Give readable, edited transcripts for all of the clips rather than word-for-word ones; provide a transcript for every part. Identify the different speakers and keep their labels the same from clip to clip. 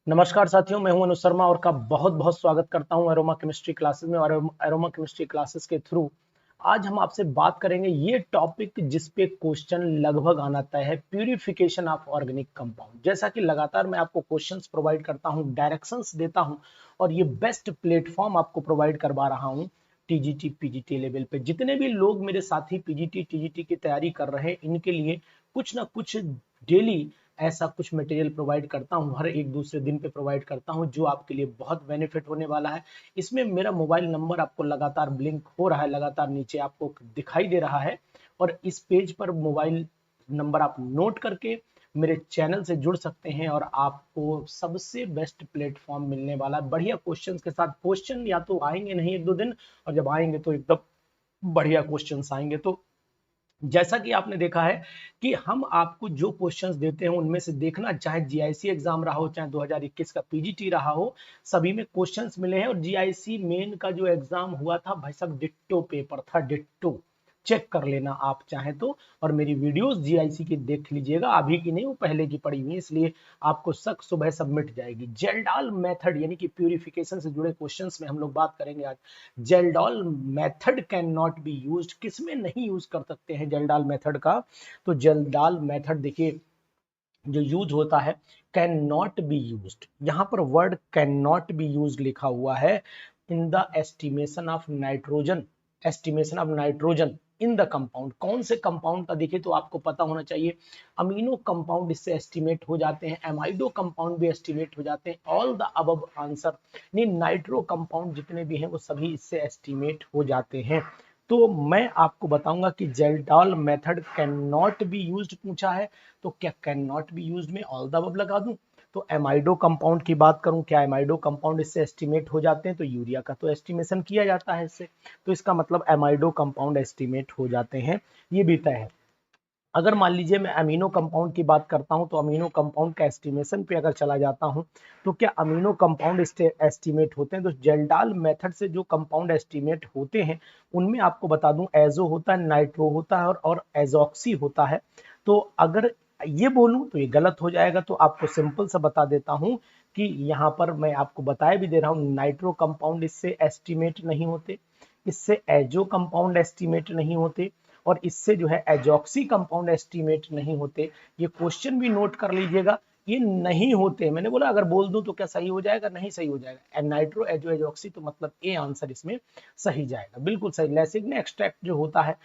Speaker 1: नमस्कार साथियों, मैं हूं अनुज शर्मा और का बहुत बहुत स्वागत करता हूं एरोमा केमिस्ट्री क्लासेस में। और एरोमा केमिस्ट्री क्लासेस के थ्रू आज हम आपसे बात करेंगे ये टॉपिक जिस पे क्वेश्चन लगभग आना तय है, प्यूरिफिकेशन ऑफ ऑर्गेनिक कंपाउंड। जैसा कि लगातार मैं आपको क्वेश्चंस प्रोवाइड करता हूं, डायरेक्शंस देता हूं और ये बेस्ट प्लेटफॉर्म आपको प्रोवाइड करवा रहा हूं टीजीटी पीजीटी लेवल पे। जितने भी लोग मेरे साथी पीजीटी टीजीटी की तैयारी कर रहे हैं, इनके लिए कुछ ना कुछ डेली ऐसा कुछ मटेरियल प्रोवाइड करता हूं, हर एक दूसरे दिन पे प्रोवाइड करता हूं, जो आपके लिए बहुत बेनिफिट होने वाला है। इसमें मेरा मोबाइल नंबर आपको लगातार ब्लिंक हो रहा है, लगातार नीचे आपको दिखाई दे रहा है। और इस पेज पर मोबाइल नंबर आप नोट करके मेरे चैनल से जुड़ सकते हैं और आपको सबसे बेस्ट प्लेटफॉर्म मिलने वाला है, बढ़िया क्वेश्चंस के साथ। क्वेश्चन या तो आएंगे नहीं एक दो दिन, और जब आएंगे तो एकदम बढ़िया क्वेश्चंस आएंगे। तो जैसा कि आपने देखा है कि हम आपको जो क्वेश्चंस देते हैं उनमें से देखना, चाहे जीआईसी एग्जाम रहा हो, चाहे 2021 का पीजीटी रहा हो, सभी में क्वेश्चंस मिले हैं। और जीआईसी मेन का जो एग्जाम हुआ था भाई साहब, डिट्टो पेपर था, डिट्टो। चेक कर लेना आप चाहें तो, और मेरी वीडियोस जीआईसी की देख लीजिएगा, अभी की नहीं, वो पहले की पड़ी हुई है, इसलिए आपको शक सुबह सब मिट जाएगी। जेल्डाल मेथड यानी कि प्यूरिफिकेशन से जुड़े क्वेश्चंस में हम लोग बात करेंगे आज। Kjeldahl method can not be used, किसमें नहीं यूज कर सकते हैं जेल्डाल मेथड का? तो जेल्डाल मेथड देखिए जो यूज होता है, कैन नॉट बी यूज्ड, यहां पर word can not be used लिखा हुआ है in the estimation of nitrogen, estimation of nitrogen in the compound. कौन से कंपाउंड का देखिए तो आपको पता होना चाहिए। अमीनो कंपाउंड इससे एस्टिमेट हो जाते हैं, एमाइडो कंपाउंड भी एस्टिमेट हो जाते हैं, ऑल द अबव आंसर। नहीं, नाइट्रो कंपाउंड जितने भी हैं वो सभी इससे एस्टिमेट हो जाते हैं। तो मैं आपको बताऊंगा कि Kjeldahl method can not be used पूछा है, तो क्या कैन नॉट बी यूज्ड में ऑल द अबव लगा दूं? तो एमाइडो कंपाउंड की बात करूं, क्या एमाइडो कंपाउंड इससे एस्टिमेट हो जाते हैं? तो यूरिया का तो एस्टिमेशन किया जाता है इससे, तो इसका मतलब एमाइडो कंपाउंड एस्टिमेट हो जाते हैं, ये भी तय है। अगर मान लीजिए मैं अमीनो कंपाउंड की बात करता हूं, तो अमीनो कंपाउंड का एस्टिमेशन पे अगर चला जाता हूं, तो क्या अमीनो कंपाउंड एस्टिमेट होते हैं? तो जेल्डाल मेथड से जो कंपाउंड एस्टिमेट होते हैं उनमें आपको बता दूं, एजो होता है, नाइट्रो होता है और एजॉक्सी होता है। तो अगर ये बोलूं तो ये गलत हो जाएगा, तो आपको सिंपल सा बता देता हूं कि यहाँ पर मैं आपको बताया भी दे रहा हूं, नाइट्रो कंपाउंड इससे एस्टिमेट नहीं होते, इससे एजो कंपाउंड एस्टिमेट नहीं होते, और इससे जो है एजॉक्सी कंपाउंड एस्टिमेट नहीं होते। ये क्वेश्चन भी नोट कर लीजिएगा, ये नहीं होते। मैंने बोला अगर बोल दूं तो क्या सही हो जाएगा? नहीं सही हो जाएगा। नाइट्रो एजो एजॉक्सी, तो मतलब ए आंसर इसमें सही जाएगा, बिल्कुल सही। लेसिग्ने एक्सट्रैक्ट जो होता है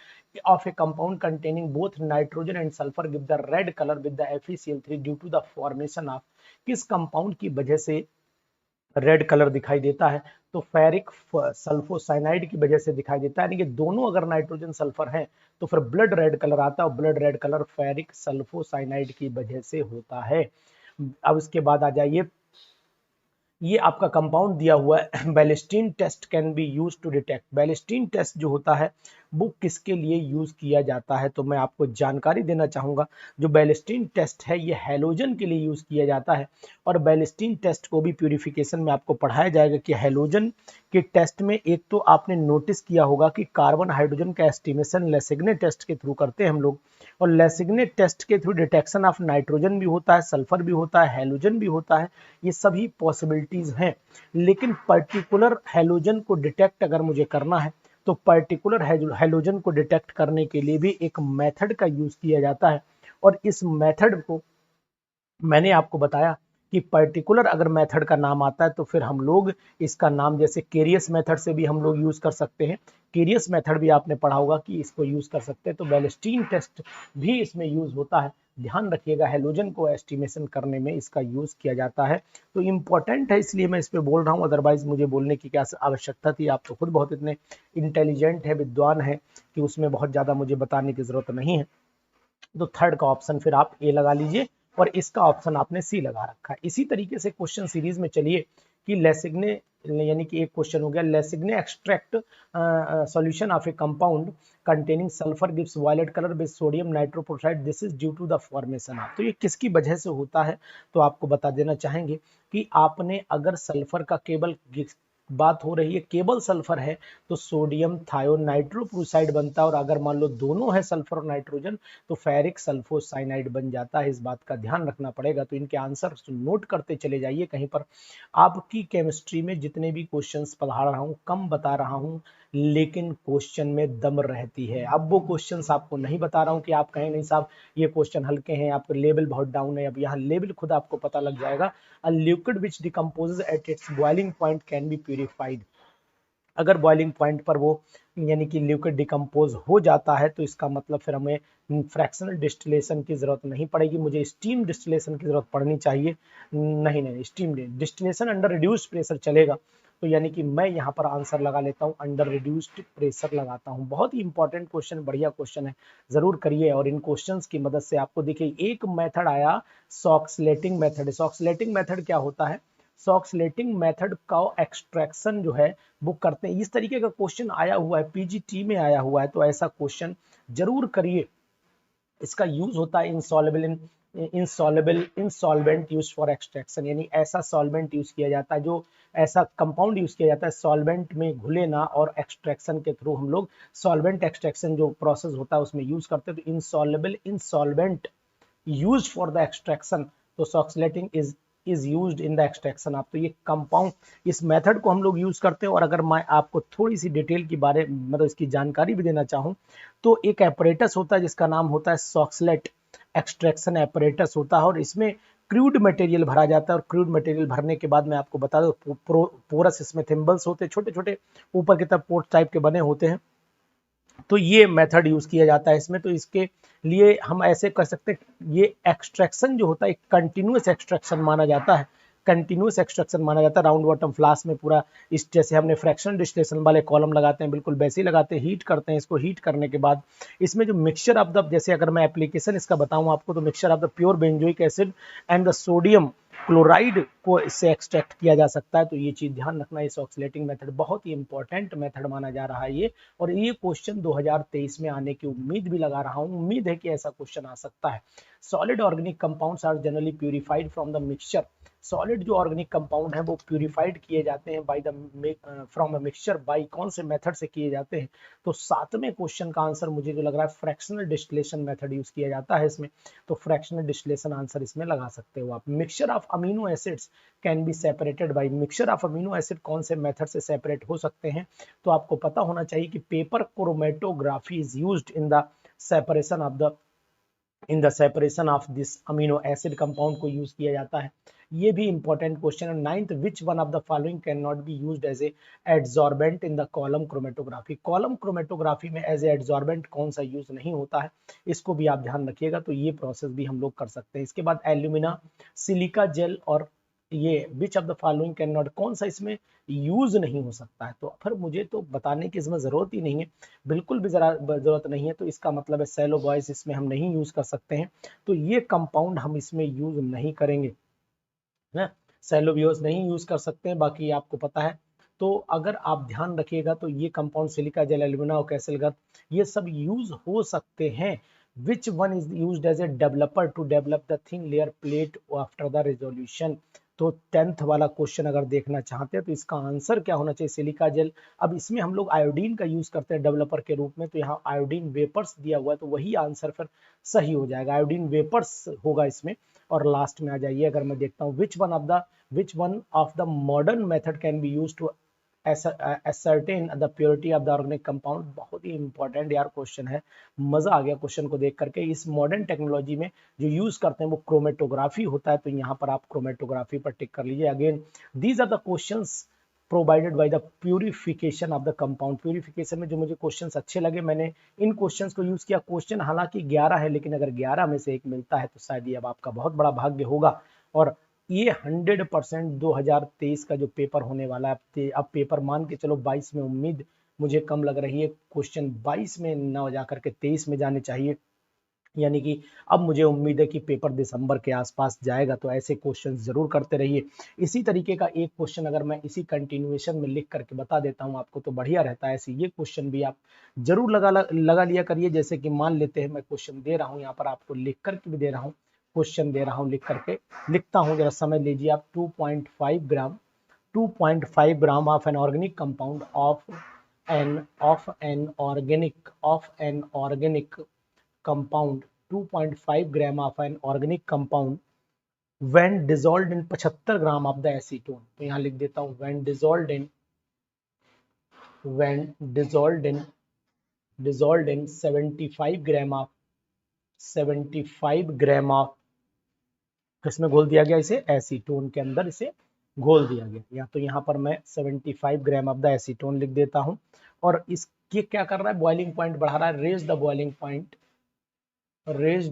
Speaker 1: of a compound containing both nitrogen and sulphur give the red colour with the FeCl3 due to the formation of, किस कंपाउंड की वजह से रेड कलर दिखाई देता है? तो फेरिक सल्फोसाइनाइड की वजह से दिखाई देता है। यानी कि दोनों अगर नाइट्रोजन सल्फर हैं तो फिर ब्लड रेड कलर आता है, और blood red colour ferric sulphocyanide की वजह से होता है। अब इसके बाद आ जाइए, ये आपका कंपाउंड दिया हुआ है, Beilstein test can be use to detect. Beilstein test जो होता है वो किसके लिए यूज किया जाता है? तो मैं आपको जानकारी देना चाहूंगा, जो बेलिस्टीन टेस्ट है ये हैलोजन के लिए यूज किया जाता है। और बेलिस्टीन टेस्ट को भी प्यूरिफिकेशन में आपको पढ़ाया जाएगा कि हैलोजन के टेस्ट में एक तो आपने नोटिस किया होगा कि कार्बन हाइड्रोजन का एस्टिमेशन लेसिग्ने टेस्ट के थ्रू करते हैं हम लोग, और लेसिग्ने टेस्ट के थ्रू डिटेक्शन ऑफ नाइट्रोजन भी होता है, सल्फर भी होता है, हैलोजन भी होता है। ये सभी पॉसिबिलिटीज हैं, लेकिन पर्टिकुलर हैलोजन को डिटेक्ट अगर मुझे करना है तो पर्टिकुलर हैलोजन को डिटेक्ट करने के लिए भी एक मेथड का यूज किया जाता है। और इस मेथड को मैंने आपको बताया कि पर्टिकुलर अगर मेथड का नाम आता है तो फिर हम लोग इसका नाम, जैसे केरियस मेथड से भी हम लोग यूज कर सकते हैं, केरियस मेथड भी आपने पढ़ा होगा कि इसको यूज कर सकते हैं। तो बेलिस्टीन टेस्ट भी इसमें यूज होता है। ध्यान रखिएगा, हैलोजन को एस्टिमेशन करने में इसका यूज किया जाता है। तो इंपॉर्टेंट है, इसलिए मैं इस पे बोल रहा हूँ, अदरवाइज मुझे बोलने की क्या आवश्यकता थी? आप तो खुद बहुत इतने इंटेलिजेंट है, विद्वान है, कि उसमें बहुत ज्यादा मुझे बताने की जरूरत नहीं है। तो थर्ड का ऑप्शन फिर आप ए लगा लीजिए, और इसका ऑप्शन आपने सी लगा रखा है। इसी तरीके से क्वेश्चन सीरीज में चलिए कि लेसिग्ने, यानी कि एक क्वेश्चन हो गया, Lassaigne extract solution of a compound containing sulphur gives violet colour with sodium nitrochloride, this is due to the formation of. तो ये किसकी वजह से होता है? तो आपको बता देना चाहेंगे कि आपने अगर सल्फर का केवल बात हो रही है केवल सल्फर है तो सोडियम थायोनाइट्रोक्लोराइड बनता है, और अगर मान लो दोनों है सल्फर और नाइट्रोजन तो फेरिक सल्फोसाइनाइड बन जाता है। इस बात का ध्यान रखना पड़ेगा। तो इनके आंसर नोट करते चले जाइए कहीं पर। आपकी केमिस्ट्री में जितने भी क्वेश्चंस पढ़ा रहा हूं कम बता रहा हूं, लेकिन क्वेश्चन में दम रहती है। अब वो क्वेश्चंस आपको नहीं बता रहा हूं कि आप कहें नहीं साहब ये क्वेश्चन हल्के हैं, आपका लेवल बहुत डाउन है। अब यहाँ लेवल खुद आपको पता लग जाएगा। A liquid which decomposes at its boiling point can be purified. अगर बॉइलिंग पॉइंट पर वो यानी कि लिक्विड डिकम्पोज हो जाता है तो इसका मतलब फिर हमें फ्रैक्शनल डिस्टिलेशन की जरूरत नहीं पड़ेगी, मुझे स्टीम डिस्टिलेशन की जरूरत पड़नी चाहिए। नहीं नहीं, steam distillation under reduced pressure चलेगा। तो यानी कि मैं यहाँ पर आंसर लगा लेता हूँ, अंडर रिड्यूस्ड प्रेशर लगाता हूँ। बहुत ही इंपॉर्टेंट क्वेश्चन, बढ़िया क्वेश्चन है, जरूर करिए। और इन क्वेश्चंस की मदद से आपको देखिए एक मेथड आया, सॉक्सलेटिंग मेथड। सॉक्सलेटिंग मेथड क्या होता है? सॉक्सलेटिंग मेथड का एक्सट्रैक्शन जो है वो करते हैं। इस तरीके का क्वेश्चन आया हुआ है, पीजीटी में आया हुआ है, तो ऐसा क्वेश्चन जरूर करिए। इसका यूज होता है इंसॉल्वेंट यूज फॉर एक्सट्रैक्शन, यानी ऐसा सॉल्वेंट यूज किया जाता है, जो ऐसा कंपाउंड यूज किया जाता है सॉल्वेंट में घुले ना, और एक्सट्रैक्शन के थ्रू हम लोग सॉल्वेंट एक्सट्रैक्शन जो प्रोसेस होता है उसमें यूज करते हैं। तो in solvent use for the extraction, तो Soxhleting is used in the extraction. आप तो ये कंपाउंड, इस मेथड को हम लोग यूज करते हैं। और अगर मैं आपको थोड़ी सी डिटेल की बारे मतलब इसकी जानकारी भी देना चाहूँ तो एक एपरेटस होता है जिसका नाम होता है सॉक्सलेट एक्सट्रैक्शन एपरेटस होता है, और इसमें क्रूड मटेरियल भरा जाता है। और क्रूड मटेरियल भरने के बाद मैं आपको बता दूं पोरस इसमें थिम्बल्स होते हैं, छोटे छोटे ऊपर की तरफ पोर्ट टाइप के बने होते हैं। तो ये मेथड यूज किया जाता है इसमें। तो इसके लिए हम ऐसे कर सकते हैं, ये एक्सट्रैक्शन जो होता है एक कंटिन्यूअस एक्सट्रैक्शन माना जाता है, कंटिन्यूअस एक्सट्रैक्शन माना जाता है। राउंड बॉटम फ्लास्क में पूरा इस जैसे हमने फ्रैक्शनल डिस्टिलेशन वाले कॉलम लगाते हैं बिल्कुल वैसे ही लगाते हैं, हीट करते हैं। इसको हीट करने के बाद इसमें जो मिक्सचर ऑफ द, जैसे अगर मैं एप्लीकेशन इसका बताऊं आपको, तो mixture of the pure benzoic acid and the sodium chloride को इससे एक्सट्रैक्ट किया जा सकता है। तो ये चीज ध्यान रखना, इस ऑक्सीलेटिंग मेथड बहुत ही इंपॉर्टेंट मेथड माना जा रहा है ये। और ये क्वेश्चन 2023 में आने की उम्मीद भी लगा रहा हूं, उम्मीद है कि ऐसा क्वेश्चन आ सकता है। Solid organic compounds are generally purified from the mixture. Solid जो ऑर्गेनिक कंपाउंड है वो प्यूरिफाइड किए जाते हैं by the from a mixture, by कौन से मेथड से किए जाते हैं? तो सातवें क्वेश्चन का आंसर मुझे जो लग रहा है फ्रैक्शनल डिस्टिलेशन मेथड यूज किया जाता है इसमें। तो फ्रैक्शनल डिस्टिलेशन आंसर इसमें लगा सकते हो आप। Mixture of amino acids can be separated by, mixture of amino acid कौन से मेथड से सेपरेट हो सकते हैं? तो आपको पता होना चाहिए कि paper chromatography is used in the separation of this amino acid compound को यूज किया जाता है। ये भी इंपॉर्टेंट क्वेश्चन है। Ninth, which one of the following can not be used as a adsorbent in the column chromatography. Column chromatography में as a adsorbent कौन सा यूज नहीं होता है, इसको भी आप ध्यान रखिएगा। तो ये प्रोसेस भी हम लोग कर सकते हैं। इसके बाद एल्यूमिना, सिलिका जेल और ये which of the following can not, कौन सा इसमें यूज नहीं हो सकता है? तो फिर मुझे तो बताने की इसमें जरूरत ही नहीं है, बिल्कुल भी जरूरत नहीं है। तो इसका मतलब है सेलो बॉयज इसमें हम नहीं यूज कर सकते हैं। तो ये कंपाउंड हम इसमें यूज नहीं करेंगे ना, सेलोबियोस नहीं यूज कर सकते हैं, बाकी आपको पता है। तो अगर आप ध्यान रखिएगा तो ये कंपाउंड सिलिका जेल, एल्यूमिना और कैसेलगर ये सब यूज हो सकते हैं। Which one is used as a developer to develop the thin layer plate after the resolution? तो 10th वाला क्वेश्चन अगर देखना चाहते हैं तो इसका आंसर क्या होना चाहिए? Silica gel. अब इसमें हम लोग आयोडीन का यूज करते हैं डेवलपर के रूप में, तो यहाँ आयोडीन वेपर्स दिया हुआ है, तो वही आंसर फिर सही हो जाएगा, आयोडीन वेपर्स होगा इसमें। और लास्ट में आ जाइए, अगर मैं देखता हूँ which one of the modern method can be used to ascertain the purity of the organic compound। बहुत ही इंपॉर्टेंट यार क्वेश्चन है, मजा आ गया क्वेश्चन को देख करके। इस मॉडर्न टेक्नोलॉजी में जो यूज करते हैं वो क्रोमेटोग्राफी होता है, तो यहाँ पर आप क्रोमेटोग्राफी पर टिक कर लीजिए। Again these are the questions provided by the purification of the compound. Purification में जो मुझे क्वेश्चंस अच्छे लगे मैंने इन क्वेश्चंस को यूज किया। क्वेश्चन हालांकि 11 है, लेकिन अगर 11 में से एक मिलता है तो शायद ये अब आपका बहुत बड़ा भाग्य होगा। और ये 100% 2023 का जो पेपर होने वाला है, अब पेपर मान के चलो 22 में, उम्मीद मुझे कम लग रही है, क्वेश्चन 22 में न जाकर के 23 में जाने चाहिए। यानी कि अब मुझे उम्मीद है कि पेपर दिसंबर के आसपास जाएगा। तो ऐसे क्वेश्चन जरूर करते रहिए। इसी तरीके का एक क्वेश्चन अगर मैं इसी कंटिन्यूएशन में लिख करके बता देता हूं आपको तो बढ़िया रहता है। ऐसे ये क्वेश्चन भी आप जरूर लगा लिया करिए। जैसे कि मान लेते हैं मैं क्वेश्चन दे रहा हूं, यहाँ पर आपको लिख करके भी दे रहा हूँ, क्वेश्चन दे रहा हूँ लिख करके, लिखता हूँ, जरा समझ लीजिए आप। 2.5 ग्राम 2.5 gram of an organic compound of an organic compound 2.5 gram of an organic compound when dissolved in 75 gram of the acetone. तो यहाँ लिख देता हूँ when dissolved in 75 gram of किसमें घोल दिया गया, इसे एसीटोन के अंदर इसे घोल दिया गया। या तो यहाँ पर मैं 75 ग्राम ऑफ द एसीटोन लिख देता हूँ। और इसके क्या कर रहा है, बॉइलिंग पॉइंट बढ़ा रहा है, raise the boiling point, raise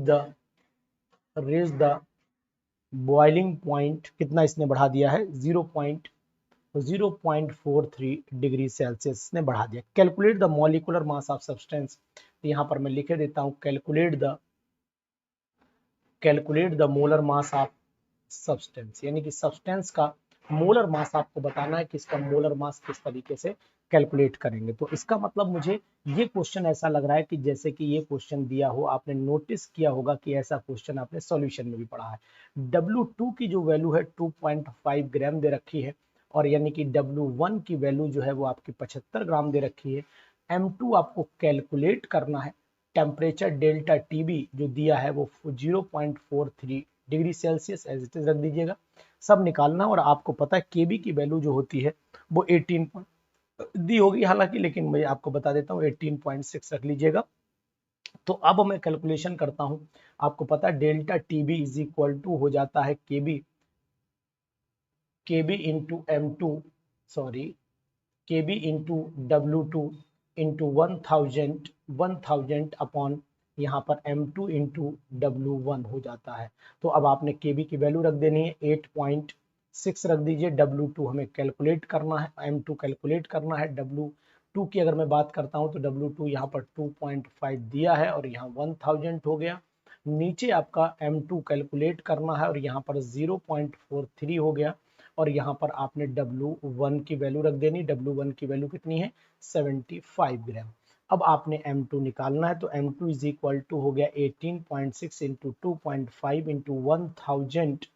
Speaker 1: the boiling point कितना इसने बढ़ा दिया है, 0.43 डिग्री सेल्सियस इसने बढ़ा दिया। Calculate the molecular mass of substance, तो यहाँ पर मैं लिखे देता हूँ calculate the molar mass of substance, यानी कि सब्सटेंस का मोलर मास आपको बताना है कि इसका मोलर मास किस तरीके से कैलकुलेट करेंगे। तो इसका मतलब मुझे ये क्वेश्चन ऐसा लग रहा है कि जैसे कि ये क्वेश्चन दिया हो, आपने नोटिस किया होगा कि ऐसा क्वेश्चन आपने सॉल्यूशन में भी पढ़ा है। W2 की जो वैल्यू है 2.5 ग्राम दे रखी है, और यानी कि W1 की वैल्यू जो है वो आपकी 75 ग्राम दे रखी है। M2 आपको कैलकुलेट करना है, टेम्परेचर डेल्टा टीबी जो दिया है वो 0.43 degree Celsius as it is रख दीजिएगा, सब निकालना। और आपको पता है केबी की वैल्यू जो होती है वो 18 दी होगी हालांकि, लेकिन मैं आपको बता देता हूँ 18.6 रख लीजिएगा। तो अब मैं कैलकुलेशन करता हूं, आपको पता है delta TB is equal to हो जाता है KB into M2, sorry KB into W2 into 1000 upon यहाँ पर M2 इंटू W1 हो जाता है। तो अब आपने केबी की वैल्यू रख देनी है 8.6 रख दीजिए, W2 हमें कैलकुलेट करना है, M2 कैलकुलेट करना है। W2 की अगर मैं बात करता हूँ तो W2 यहाँ पर 2.5 दिया है और यहाँ 1000 हो गया। नीचे आपका M2 कैलकुलेट करना है और यहाँ पर 0.43 हो गया, और यहाँ पर आपने W1 की वैल्यू रख देनी। W1 की वैल्यू कितनी है, 75 ग्राम। अब आपने M2 निकालना है, तो M2 इज इक्वल टू हो गया 18.6 इंटू 2.5 इंटू 1000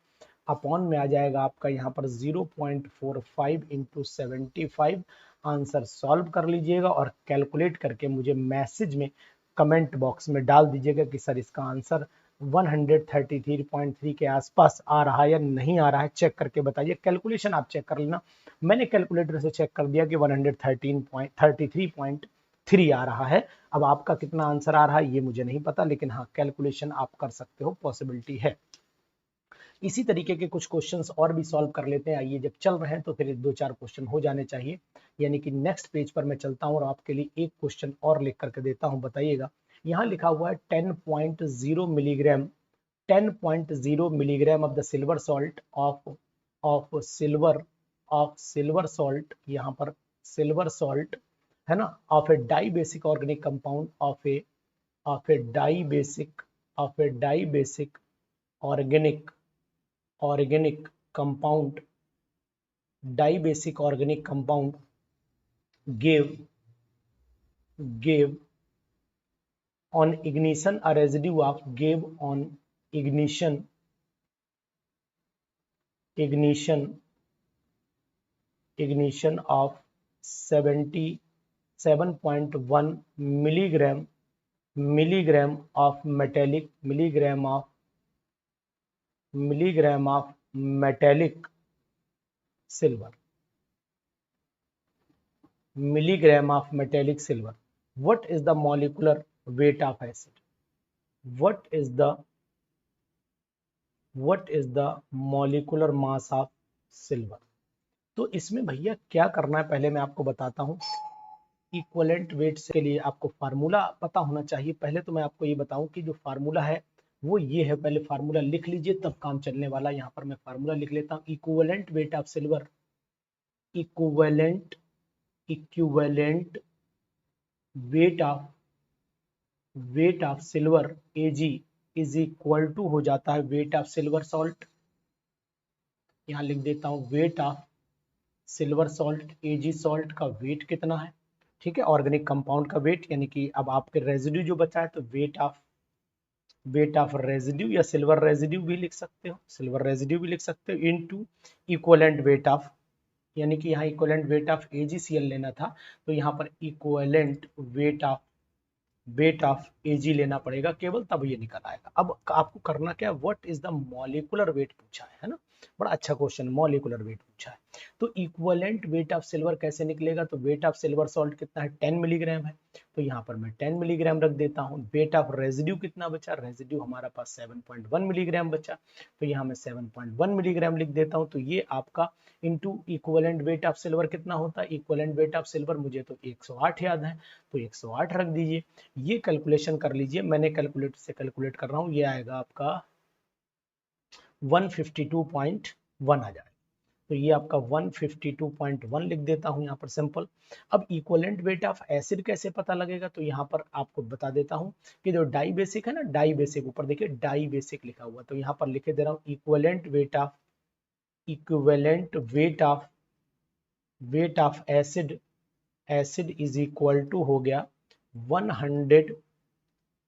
Speaker 1: अपॉन में आ जाएगा आपका यहाँ पर 0.45 इंटू 75। आंसर सॉल्व कर लीजिएगा और कैलकुलेट करके मुझे मैसेज में कमेंट बॉक्स में डाल दीजिएगा कि सर इसका आंसर 133.3 के आसपास आ रहा है या नहीं आ रहा है, चेक करके बताइए। कैलकुलेशन आप चेक कर लेना, मैंने कैलकुलेटर से चेक कर दिया कि 133.3 आ रहा है। अब आपका कितना आंसर आ रहा है ये मुझे नहीं पता, लेकिन हाँ कैलकुलेशन आप कर सकते हो, पॉसिबिलिटी है। इसी तरीके के कुछ क्वेश्चंस और भी सॉल्व कर लेते हैं। आइए, जब चल रहे हैं तो फिर 2-4 क्वेश्चन हो जाने चाहिए। यानी कि नेक्स्ट पेज पर मैं चलता हूँ और आपके लिए एक क्वेश्चन और लिख करके देता हूँ, बताइएगा। यहाँ लिखा हुआ है 10.0 milligram 10.0 milligram of the silver salt of silver salt, यहाँ पर सिल्वर सॉल्ट है ना, of a dibasic organic compound of a dibasic organic compound dibasic organic compound gave on ignition a residue of gave on ignition 77.1 milligram of metallic silver. What is the molecular weight of acid? What is the molecular mass of silver? तो इसमें भैया क्या करना है, पहले मैं आपको बताता हूँ। इक्वलेंट वेट्स के लिए आपको फार्मूला पता होना चाहिए। पहले तो मैं आपको ये बताऊं कि जो फार्मूला है वो ये है, पहले फार्मूला लिख लीजिए तब काम चलने वाला। यहाँ पर मैं फार्मूला लिख लेता हूँ, equivalent weight of silver, equivalent weight of silver Ag is equal to हो जाता है वेट ऑफ सिल्वर सॉल्ट। यहाँ लिख देता हूँ wait of silver salt, Ag salt का वेट कितना है, ठीक है, ऑर्गेनिक कंपाउंड का वेट। यानी कि अब आपके रेजिड्यू जो बचा है तो वेट ऑफ रेजिड्यू या सिल्वर रेजिड्यू भी लिख सकते हो, इनटू इक्विवेलेंट वेट ऑफ यानी कि यहाँ इक्विवेलेंट वेट ऑफ AgCl लेना था, तो यहाँ पर इक्विवेलेंट वेट ऑफ Ag लेना पड़ेगा केवल, तब ये निकल आएगा। अब आपको करना क्या, what is the molecular weight पूछा है ना, बड़ा अच्छा क्वेश्चन, मॉलिक्यूलर वेट पूछा है। तो इक्विवेलेंट वेट ऑफ सिल्वर कैसे निकलेगा, तो वेट ऑफ सिल्वर सॉल्ट कितना है, 10 मिलीग्राम है, तो यहाँ पर मैं 10 मिलीग्राम रख देता हूँ। वेट ऑफ रेजिड्यू कितना बचा, रेजिड्यू हमारा पास 7.1 मिलीग्राम बचा, तो यहाँ मैं 7.1 मिलीग्राम लिख देता हूँ। तो ये आपका into equivalent weight of silver कितना होता है, इक्विवेलेंट वेट ऑफ सिल्वर मुझे तो 108 याद है, तो 108 रख दीजिए। ये कैलकुलेशन कर लीजिए, मैंने कैलकुलेटर से कैलकुलेट कर रहा हूँ, ये आएगा आपका 152.1 आ जाएगा। तो ये आपका 152.1 लिख देता हूं यहाँ पर सिंपल। अब इक्विवेलेंट वेट ऑफ एसिड कैसे पता लगेगा, तो यहाँ पर आपको बता देता हूं कि जो डाई बेसिक है ना, डाई बेसिक, ऊपर देखिए डाई बेसिक लिखा हुआ, तो यहाँ पर लिखे दे रहा हूँ equivalent weight of acid is equal to हो गया 100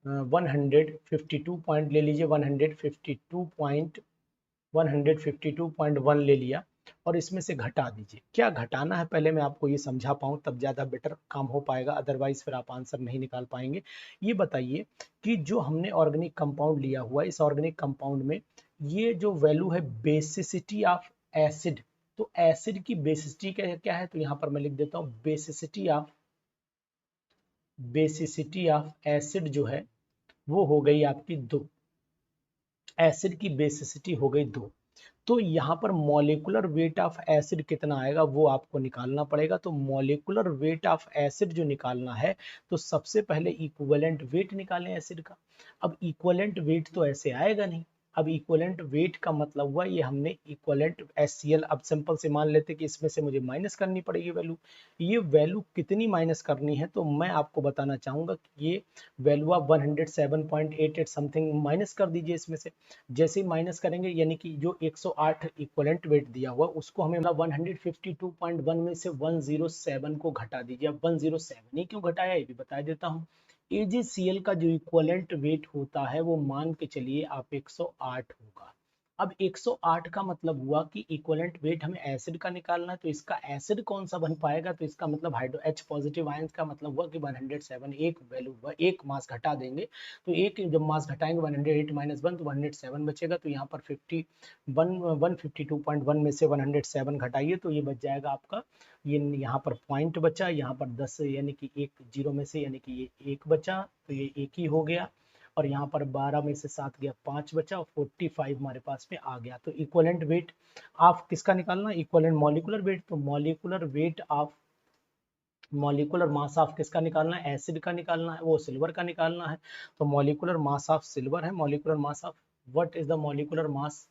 Speaker 1: 152 पॉइंट ले लीजिए, 152.1 ले लिया, और इसमें से घटा दीजिए। क्या घटाना है पहले मैं आपको ये समझा पाऊँ, तब ज़्यादा बेटर काम हो पाएगा, अदरवाइज फिर आप आंसर नहीं निकाल पाएंगे। ये बताइए कि जो हमने ऑर्गेनिक कंपाउंड लिया हुआ है, इस ऑर्गेनिक कंपाउंड में ये जो वैल्यू है बेसिसिटी ऑफ एसिड, तो एसिड की बेसिसिटी क्या है, तो यहाँ पर मैं लिख देता हूँ बेसिसिटी ऑफ एसिड जो है वो हो गई आपकी 2, एसिड की बेसिसिटी हो गई 2। तो यहाँ पर मॉलिक्यूलर वेट ऑफ एसिड कितना आएगा वो आपको निकालना पड़ेगा। तो मॉलिक्यूलर वेट ऑफ एसिड जो निकालना है, तो सबसे पहले इक्विवेलेंट वेट निकालें एसिड का। अब इक्विवेलेंट वेट तो ऐसे आएगा नहीं, अब इक्विवेलेंट वेट का मतलब हुआ ये हमने इक्विवेलेंट HCl, अब सिंपल से मान लेते कि इसमें से मुझे माइनस करनी पड़ेगी वैल्यू। ये वैल्यू कितनी माइनस करनी है, तो मैं आपको बताना चाहूंगा कि ये वैल्यू आप 107.88 समथिंग माइनस कर दीजिए इसमें से। जैसे ही माइनस करेंगे, यानी कि जो 108 इक्विवेलेंट वेट दिया हुआ उसको हमें 152.1 में से 107 को घटा दीजिए। अब 107 ही क्यों घटाया ये भी बता देता हूँ। AgCl का जो इक्विवेलेंट वेट होता है वो मान के चलिए आप 108 होगा। अब 108 का मतलब हुआ कि इक्विवेलेंट वेट हमें एसिड का निकालना है, तो इसका एसिड कौन सा बन पाएगा, तो इसका मतलब हाइड्रो H पॉजिटिव आयंस का मतलब हुआ कि 107 एक वैल्यू हुआ, एक मास घटा देंगे, तो एक जब मास घटाएंगे 108 माइनस 1 तो 107 बचेगा। तो यहाँ पर 152.1 में से 107 घटाइए तो ये बच जाएगा आपका, ये यहाँ पर पॉइंट बचा, यहाँ पर 10 यानी कि एक जीरो में से, यानी कि ये एक बचा, तो ये एक ही हो गया, और यहाँ पर 12 में से 7 गया 5 बचा, और 45 हमारे पास में आ गया। तो इक्विवेलेंट वेट ऑफ किसका निकालना, इक्विवेलेंट मॉलिक्यूलर वेट, तो मॉलिक्यूलर मास ऑफ किसका निकालना है, एसिड का निकालना है, वो सिल्वर का निकालना है। तो मॉलिक्यूलर मास ऑफ सिल्वर है, molecular mass of, what is the molecular mass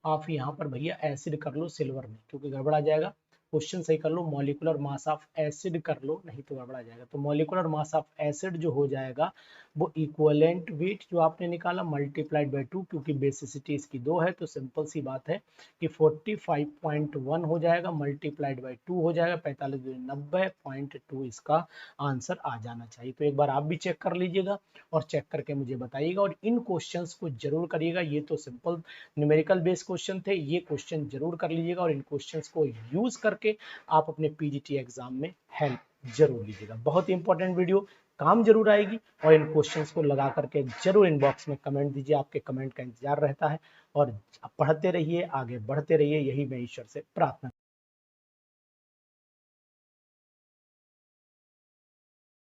Speaker 1: of, यहाँ पर भैया एसिड कर लो सिल्वर में, क्योंकि गड़बड़ा जाएगा, क्वेश्चन सही कर लो, मॉलिक्यूलर मास ऑफ एसिड कर लो, नहीं तो गड़बड़ा जाएगा। तो मॉलिक्यूलर मास ऑफ एसिड जो हो जाएगा वो इक्विवेलेंट वेट जो आपने निकाला मल्टीप्लाइड बाय 2, क्योंकि बेसिसिटी इसकी 2 है, तो सिंपल सी बात है कि 45.1 हो जाएगा, मल्टीप्लाइड बाय 2 हो जाएगा, 45.90.2 इसका आंसर आ जाना चाहिए। तो एक बार आप भी चेक कर लीजिएगा और चेक करके मुझे बताइएगा, और इन क्वेश्चंस को जरूर करिएगा। ये तो सिंपल न्यूमेरिकल बेस्ड क्वेश्चन थे, ये क्वेश्चन जरूर कर लीजिएगा, और इन क्वेश्चंस को यूज करके आप अपने पीजीटी एग्जाम में हेल्प जरूर लीजिएगा। बहुत ही इंपॉर्टेंट वीडियो, काम जरूर आएगी, और इन क्वेश्चंस को लगा करके जरूर इनबॉक्स में कमेंट दीजिए, आपके कमेंट का इंतजार रहता है। और पढ़ते रहिए, आगे बढ़ते रहिए, यही मैं ईश्वर से प्रार्थना